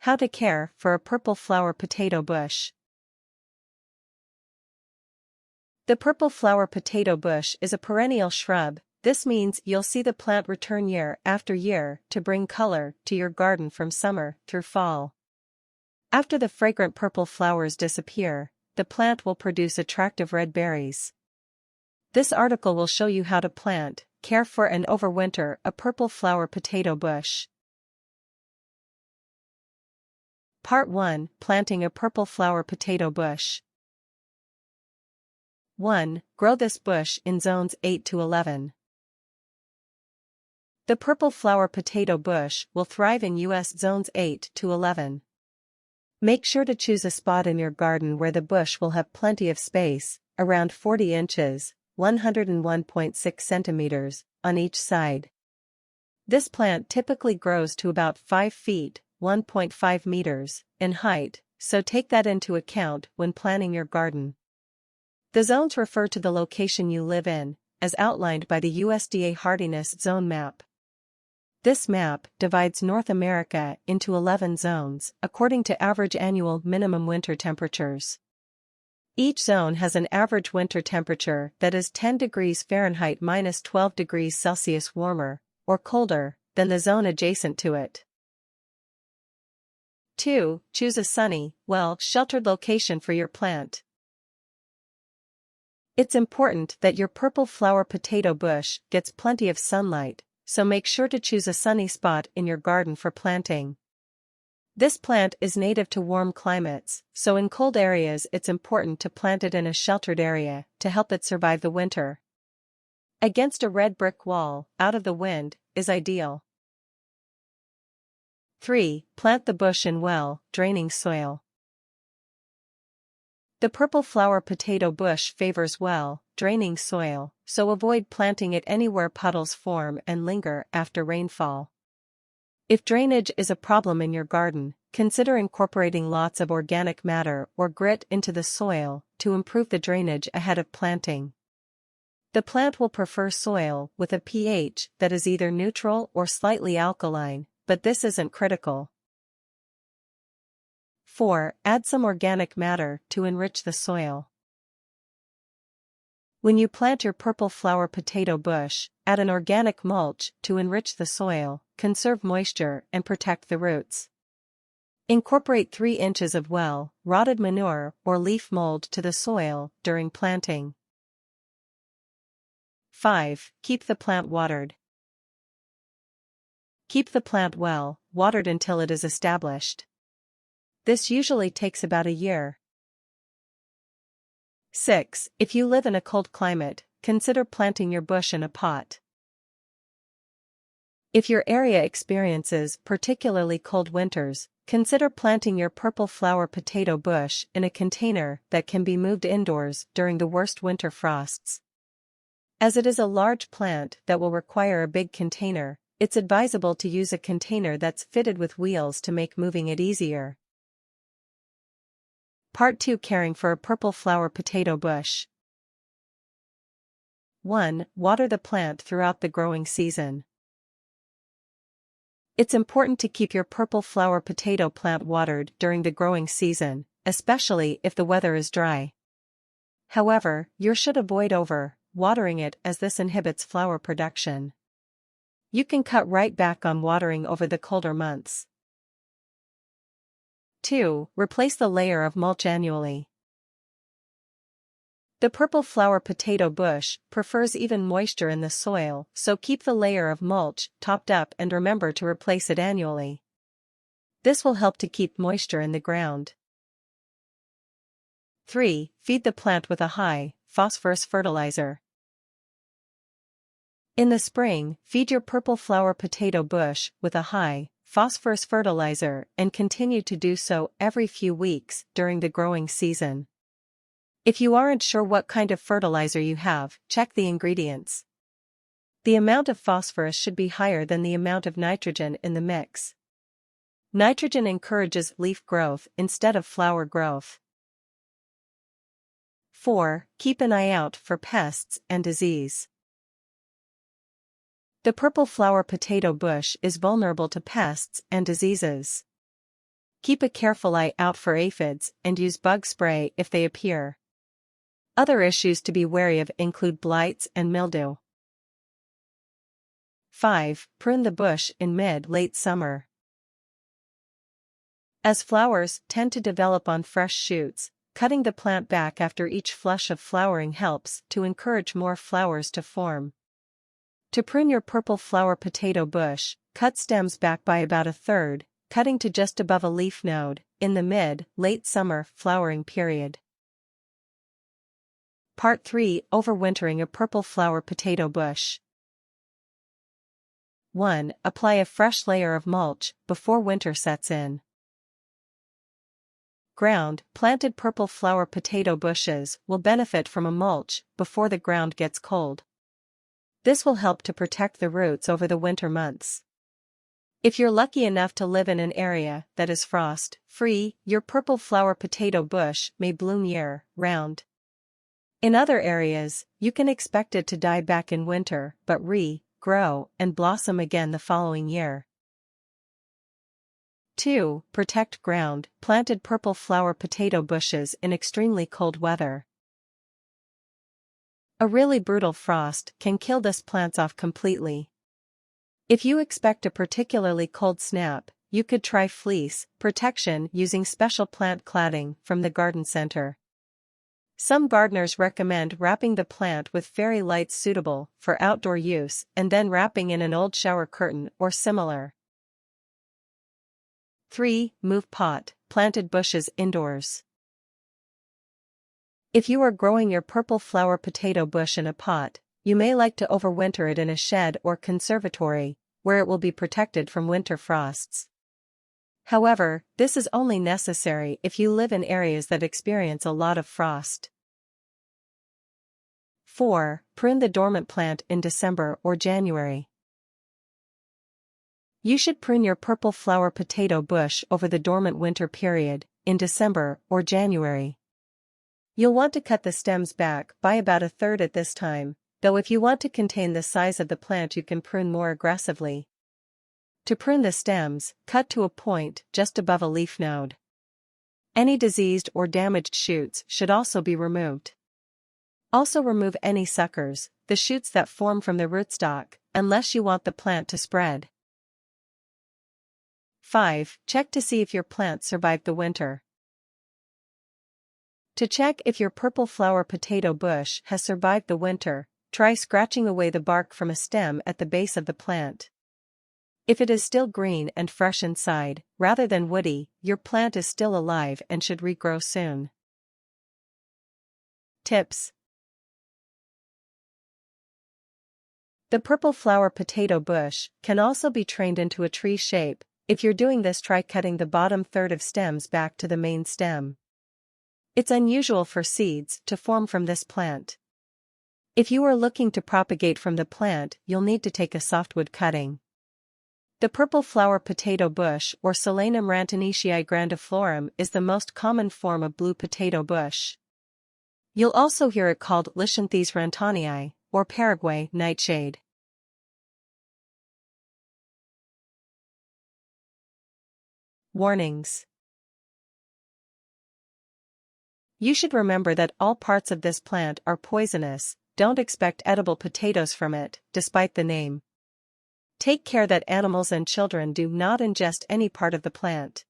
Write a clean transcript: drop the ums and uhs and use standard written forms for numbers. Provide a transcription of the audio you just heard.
How to care for a purple flower potato bush. The purple flower potato bush is a perennial shrub. This means you'll see the plant return year after year to bring color to your garden from summer through fall. After the fragrant purple flowers disappear, the plant will produce attractive red berries. This article will show you how to plant, care for and overwinter a purple flower potato bush. Part 1. Planting a purple flower potato bush. 1. Grow this bush in zones 8 to 11. The purple flower potato bush will thrive in U.S. zones 8 to 11. Make sure to choose a spot in your garden where the bush will have plenty of space, around 40 inches, 101.6 centimeters, on each side. This plant typically grows to about 5 feet, 1.5 meters, in height, so take that into account when planning your garden. The zones refer to the location you live in, as outlined by the USDA Hardiness Zone Map. This map divides North America into 11 zones, according to average annual minimum winter temperatures. Each zone has an average winter temperature that is 10 degrees Fahrenheit minus 12 degrees Celsius warmer, or colder, than the zone adjacent to it. 2. Choose a sunny, well-sheltered location for your plant. It's important that your purple flower potato bush gets plenty of sunlight, so make sure to choose a sunny spot in your garden for planting. This plant is native to warm climates, so in cold areas it's important to plant it in a sheltered area to help it survive the winter. Against a red brick wall, out of the wind, is ideal. 3. Plant the bush in well-draining soil. The purple flower potato bush favors well-draining soil, so avoid planting it anywhere puddles form and linger after rainfall. If drainage is a problem in your garden, consider incorporating lots of organic matter or grit into the soil to improve the drainage ahead of planting. The plant will prefer soil with a pH that is either neutral or slightly alkaline, but this isn't critical. 4. Add some organic matter to enrich the soil. When you plant your purple flower potato bush, add an organic mulch to enrich the soil, conserve moisture and protect the roots. Incorporate 3 inches of rotted manure or leaf mold to the soil during planting. 5. Keep the plant watered. Keep the plant watered until it is established. This usually takes about a year. 6. If you live in a cold climate, consider planting your bush in a pot. If your area experiences particularly cold winters, consider planting your purple flower potato bush in a container that can be moved indoors during the worst winter frosts. As it is a large plant that will require a big container, it's advisable to use a container that's fitted with wheels to make moving it easier. Part 2. Caring for a purple flower potato bush. 1. Water the plant throughout the growing season. It's important to keep your purple flower potato plant watered during the growing season, especially if the weather is dry. However, you should avoid over-watering it as this inhibits flower production. You can cut right back on watering over the colder months. 2. Replace the layer of mulch annually. The purple flower potato bush prefers even moisture in the soil, so keep the layer of mulch topped up and remember to replace it annually. This will help to keep moisture in the ground. 3. Feed the plant with a high-phosphorous fertilizer. In the spring, feed your purple flower potato bush with a high-phosphorous fertilizer and continue to do so every few weeks during the growing season. If you aren't sure what kind of fertilizer you have, check the ingredients. The amount of phosphorus should be higher than the amount of nitrogen in the mix. Nitrogen encourages leaf growth instead of flower growth. 4. Keep an eye out for pests and disease. The purple flower potato bush is vulnerable to pests and diseases. Keep a careful eye out for aphids and use bug spray if they appear. Other issues to be wary of include blights and mildew. 5. Prune the bush in mid-late summer. As flowers tend to develop on fresh shoots, cutting the plant back after each flush of flowering helps to encourage more flowers to form. To prune your purple flower potato bush, cut stems back by about a third, cutting to just above a leaf node, in the mid-late summer flowering period. Part 3. Overwintering a purple flower potato bush. 1. Apply a fresh layer of mulch before winter sets in. Ground-planted purple flower potato bushes will benefit from a mulch before the ground gets cold. This will help to protect the roots over the winter months. If you're lucky enough to live in an area that is frost-free, your purple flower potato bush may bloom year-round. In other areas, you can expect it to die back in winter but grow and blossom again the following year. 2. Protect ground-planted purple flower potato bushes in extremely cold weather. A really brutal frost can kill these plants off completely. If you expect a particularly cold snap, you could try fleece-protection using special plant cladding from the garden center. Some gardeners recommend wrapping the plant with fairy lights suitable for outdoor use and then wrapping in an old shower curtain or similar. 3. Move pot-planted bushes indoors. If you are growing your purple flower potato bush in a pot, you may like to overwinter it in a shed or conservatory, where it will be protected from winter frosts. However, this is only necessary if you live in areas that experience a lot of frost. 4. Prune the dormant plant in December or January. You should prune your purple flower potato bush over the dormant winter period, in December or January. You'll want to cut the stems back by about a third at this time, though if you want to contain the size of the plant you can prune more aggressively. To prune the stems, cut to a point just above a leaf node. Any diseased or damaged shoots should also be removed. Also remove any suckers, the shoots that form from the rootstock, unless you want the plant to spread. 5. Check to see if your plant survived the winter. To check if your purple flower potato bush has survived the winter, try scratching away the bark from a stem at the base of the plant. If it is still green and fresh inside, rather than woody, your plant is still alive and should regrow soon. Tips. The purple flower potato bush can also be trained into a tree shape. If you're doing this, try cutting the bottom third of stems back to the main stem. It's unusual for seeds to form from this plant. If you are looking to propagate from the plant, you'll need to take a softwood cutting. The purple flower potato bush or Solanum rantaneaceae grandiflorum is the most common form of blue potato bush. You'll also hear it called Leucanthus rantanii, or Paraguay nightshade. Warnings. You should remember that all parts of this plant are poisonous. Don't expect edible potatoes from it, despite the name. Take care that animals and children do not ingest any part of the plant.